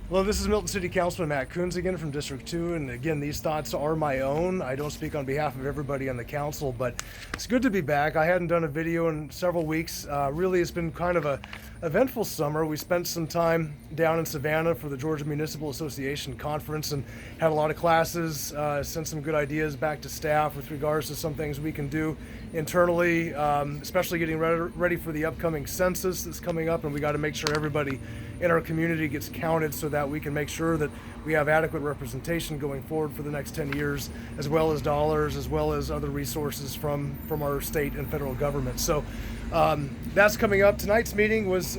Hello, this is Milton City Councilman Matt Kunz again from District 2, and again, these thoughts are my own. I don't speak on behalf of everybody on the council, but it's good to be back. I hadn't done a video in several weeks. Really, it's been kind of a eventful summer. We spent some time down in Savannah for the Georgia Municipal Association conference and had a lot of classes, sent some good ideas back to staff with regards to some things we can do internally, especially getting ready for the upcoming census that's coming up, and we got to make sure everybody in our community gets counted so that we can make sure that we have adequate representation going forward for the next 10 years, as well as dollars, as well as other resources from our state and federal government. So that's coming up. Tonight's meeting was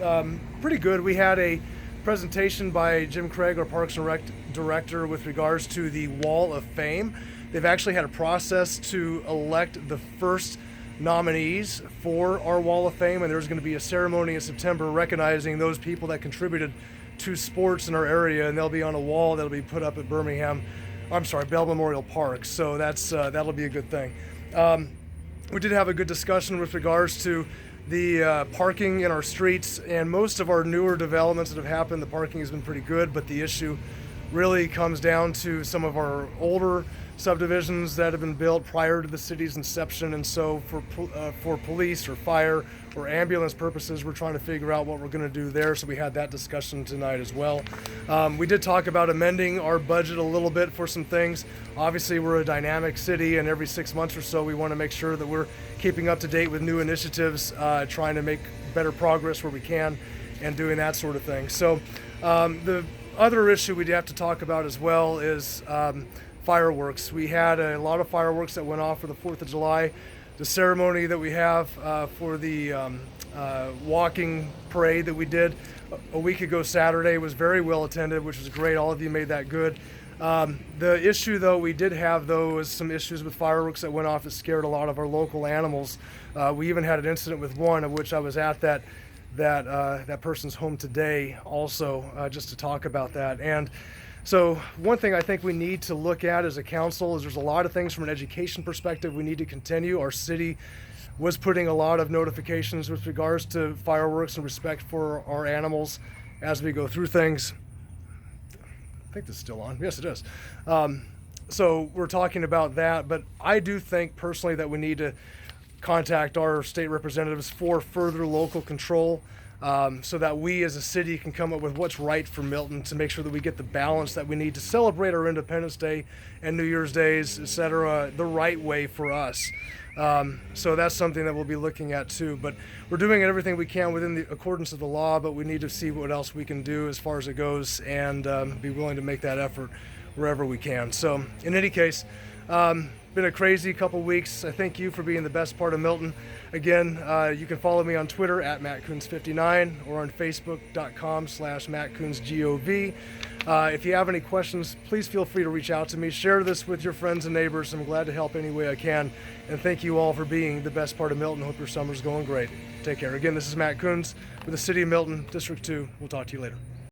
pretty good. We had a presentation by Jim Craig, our Parks and Rec director, with regards to the Wall of Fame. They've actually had a process to elect the first nominees for our Wall of Fame, and there's going to be a ceremony in September recognizing those people that contributed to sports in our area, and they'll be on a wall that'll be put up at Bell Memorial Park. So that'll be a good thing. We did have a good discussion with regards to the parking in our streets, and most of our newer developments that have happened, the parking has been pretty good, but the issue really comes down to some of our older subdivisions that have been built prior to the city's inception, and so for police or fire or ambulance purposes, we're trying to figure out what we're going to do there. So we had that discussion tonight as well. We did talk about amending our budget a little bit for some things. Obviously, we're a dynamic city, and every 6 months or so we want to make sure that we're keeping up to date with new initiatives, trying to make better progress where we can, and doing that sort of thing. So the other issue we'd have to talk about as well is fireworks. We had a lot of fireworks that went off for the 4th of July. The ceremony that we have for the walking parade that we did a week ago Saturday was very well attended, which was great. All of you made that good. The issue, though, we did have, though, was some issues with fireworks that went off that scared a lot of our local animals. We even had an incident with one of which I was at that person's home today also, just to talk about that. And so one thing I think we need to look at as a council is there's a lot of things from an education perspective we need to continue. Our city was putting a lot of notifications with regards to fireworks and respect for our animals as we go through things. I think this is still on. Yes, it is. So we're talking about that, but I do think personally that we need to contact our state representatives for further local control, so that we as a city can come up with what's right for Milton to make sure that we get the balance that we need to celebrate our Independence Day and New Year's Days, etc., the right way for us. So that's something that we'll be looking at too. But we're doing everything we can within the accordance of the law, but we need to see what else we can do as far as it goes, and be willing to make that effort wherever we can. So in any case, been a crazy couple weeks. I thank you for being the best part of Milton. Again, you can follow me on Twitter at MattKunz59 or on Facebook.com/MattKunzGOV. If you have any questions, please feel free to reach out to me. Share this with your friends and neighbors. I'm glad to help any way I can. And thank you all for being the best part of Milton. Hope your summer's going great. Take care. Again, this is Matt Kunz with the City of Milton, District 2. We'll talk to you later.